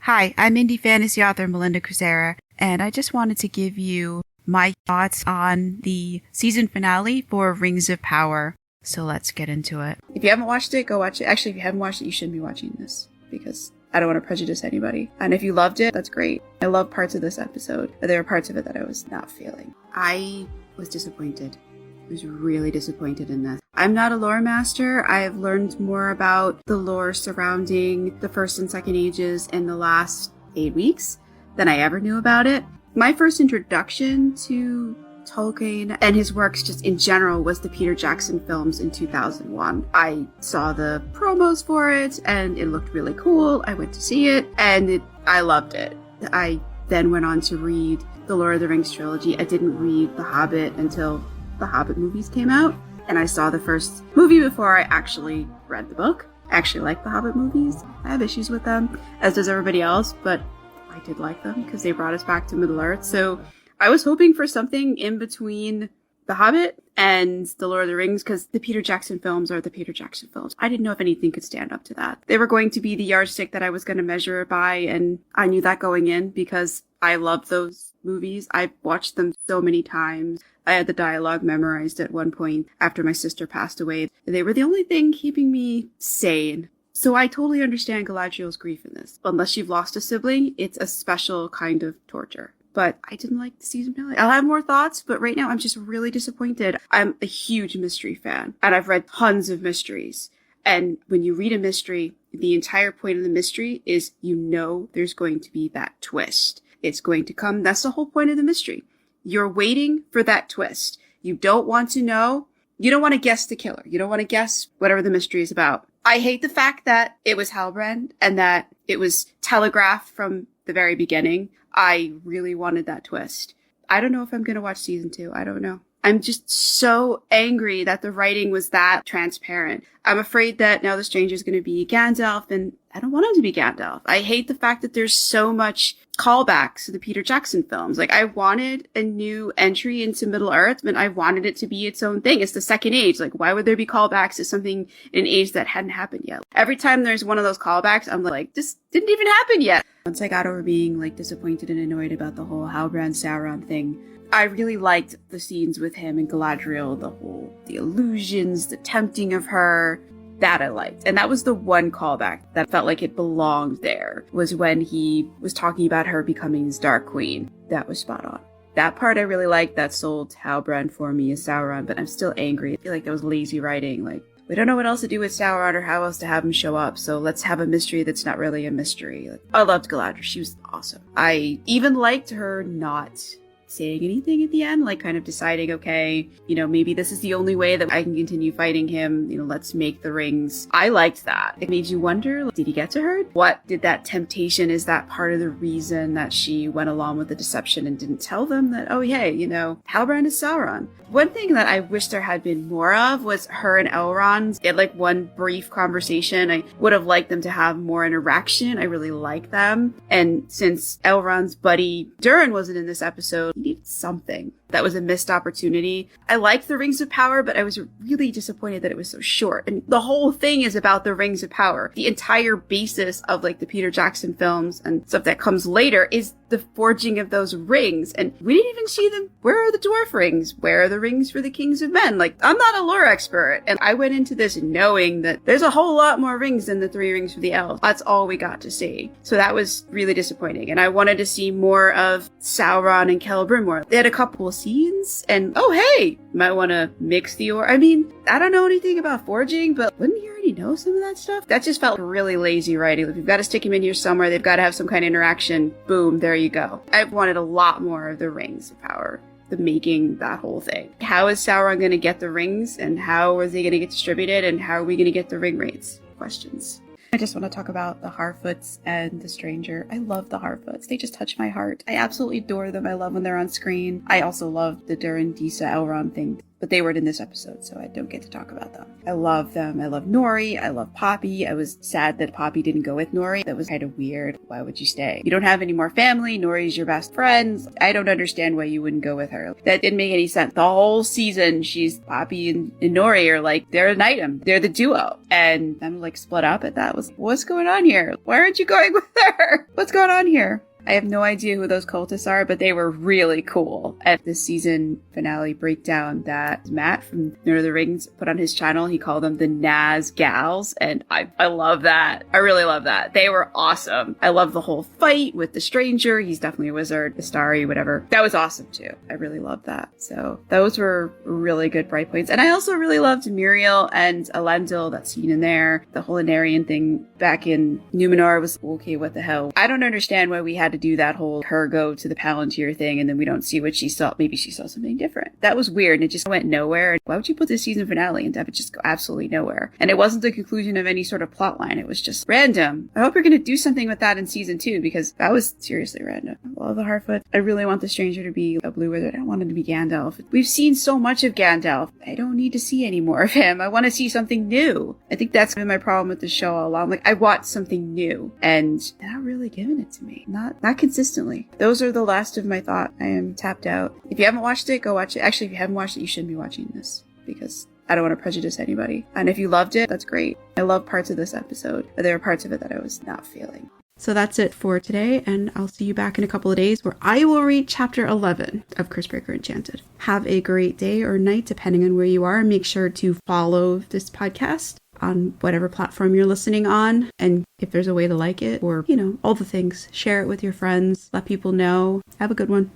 Hi, I'm indie fantasy author Melinda Cruzera, and I just wanted to give you my thoughts on the season finale for Rings of Power. So let's get into it. If you haven't watched it, go watch it. Actually, if you haven't watched it, you shouldn't be watching this, because I don't want to prejudice anybody. And if you loved it, that's great. I love parts of this episode, but there were parts of it that I was not feeling. I was disappointed. I was really disappointed in this. I'm not a lore master. I have learned more about the lore surrounding the First and Second Ages in the last 8 weeks than I ever knew about it. My first introduction to Tolkien and his works just in general was the Peter Jackson films in 2001. I saw the promos for it and it looked really cool. I went to see it and I loved it. I then went on to read the Lord of the Rings trilogy. I didn't read The Hobbit until the Hobbit movies came out, and I saw the first movie before I actually read the book. I actually like the Hobbit movies. I have issues with them, as does everybody else, but I did like them because they brought us back to Middle-earth. So I was hoping for something in between The Hobbit and The Lord of the Rings, because the Peter Jackson films are the Peter Jackson films. I didn't know if anything could stand up to that. They were going to be the yardstick that I was going to measure it by, and I knew that going in because I love those movies. I've watched them so many times. I had the dialogue memorized at one point after my sister passed away. They were the only thing keeping me sane. So I totally understand Galadriel's grief in this. Unless you've lost a sibling, it's a special kind of torture. But I didn't like the season finale. I'll have more thoughts, but right now I'm just really disappointed. I'm a huge mystery fan, and I've read tons of mysteries. And when you read a mystery, the entire point of the mystery is you know there's going to be that twist. It's going to come. That's the whole point of the mystery. You're waiting for that twist. You don't want to know. You don't want to guess the killer. You don't want to guess whatever the mystery is about. I hate the fact that it was Halbrand and that it was telegraphed from the very beginning. I really wanted that twist. I don't know if I'm going to watch season 2. I don't know. I'm just so angry that the writing was that transparent. I'm afraid that now the stranger is going to be Gandalf, and I don't want him to be Gandalf. I hate the fact that there's so much callbacks to the Peter Jackson films. Like, I wanted a new entry into Middle-earth, and I wanted it to be its own thing. It's the Second Age. Like, why would there be callbacks to something in an age that hadn't happened yet? Every time there's one of those callbacks, I'm like, this didn't even happen yet. Once I got over being, like, disappointed and annoyed about the whole Halbrand-Sauron thing, I really liked the scenes with him and Galadriel, the illusions, the tempting of her. That I liked. And that was the one callback that felt like it belonged there, was when he was talking about her becoming his Dark Queen. That was spot on. That part I really liked. That sold Halbrand for me as Sauron, but I'm still angry. I feel like that was lazy writing. Like, we don't know what else to do with Sauron or how else to have him show up, so let's have a mystery that's not really a mystery. Like, I loved Galadriel. She was awesome. I even liked her not saying anything at the end, like kind of deciding, okay, maybe this is the only way that I can continue fighting him, let's make the rings. I liked that. It made you wonder, like, did he get to her? What did that temptation, is that part of the reason that she went along with the deception and didn't tell them that, oh, hey, Halbrand is Sauron? One thing that I wish there had been more of was her and Elrond. They had like one brief conversation. I would have liked them to have more interaction. I really like them. And since Elrond's buddy Durin wasn't in this episode, he needed something. That was a missed opportunity. I liked the Rings of Power, but I was really disappointed that it was so short. And the whole thing is about the Rings of Power. The entire basis of like the Peter Jackson films and stuff that comes later is the forging of those rings. And we didn't even see them. Where are the dwarf rings? Where are the rings for the kings of men? Like, I'm not a lore expert. And I went into this knowing that there's a whole lot more rings than the 3 rings for the elves. That's all we got to see. So that was really disappointing. And I wanted to see more of Sauron and Celebrimbor. They had a couple scenes, and oh hey, might want to mix the I don't know anything about forging, but wouldn't you already know some of that stuff? That just felt really lazy writing. Like, we've got to stick him in here somewhere, they've got to have some kind of interaction, boom, there you go. I wanted a lot more of the Rings of Power, the making that whole thing. How is Sauron going to get the rings, and how are they going to get distributed, and how are we going to get the ring rates? Questions. I just want to talk about the Harfoots and the Stranger. I love the Harfoots. They just touch my heart. I absolutely adore them. I love when they're on screen. I also love the Durin, Disa, Elrond thing. but they weren't in this episode, so I don't get to talk about them. I love them. I love Nori. I love Poppy. I was sad that Poppy didn't go with Nori. That was kind of weird. Why would you stay? You don't have any more family. Nori's your best friend. I don't understand why you wouldn't go with her. That didn't make any sense. The whole season, Poppy and Nori are like, they're an item. They're the duo. And I'm like split up at that. What's going on here? Why aren't you going with her? What's going on here? I have no idea who those cultists are, but they were really cool. At the season finale breakdown that Matt from Lord of the Rings put on his channel, he called them the Naz Gals, and I love that. I really love that. They were awesome. I love the whole fight with the stranger. He's definitely a wizard, Astari, whatever. That was awesome too. I really loved that. So those were really good bright points. And I also really loved Muriel and Elendil, that scene in there. The whole Anarian thing back in Numenor was okay, what the hell. I don't understand why we had to do that whole her go to the Palantir thing and then we don't see what she saw. Maybe she saw something different. That was weird and it just went nowhere. Why would you put the season finale and have it just go absolutely nowhere? And it wasn't the conclusion of any sort of plot line. It was just random. I hope you're going to do something with that in season 2 because that was seriously random. I love the Harfoot. I really want the stranger to be a blue wizard. I don't want him to be Gandalf. We've seen so much of Gandalf. I don't need to see any more of him. I want to see something new. I think that's been my problem with the show all along. Like, I want something new and they're not really giving it to me. Not consistently. Those are the last of my thoughts. I am tapped out. If you haven't watched it, go watch it. Actually, if you haven't watched it, you shouldn't be watching this because I don't want to prejudice anybody. And if you loved it, that's great. I love parts of this episode, but there are parts of it that I was not feeling. So that's it for today, and I'll see you back in a couple of days where I will read chapter 11 of Curse Breaker Enchanted. Have a great day or night, depending on where you are, and make sure to follow this podcast on whatever platform you're listening on. And if there's a way to like it or, all the things, share it with your friends, let people know. Have a good one.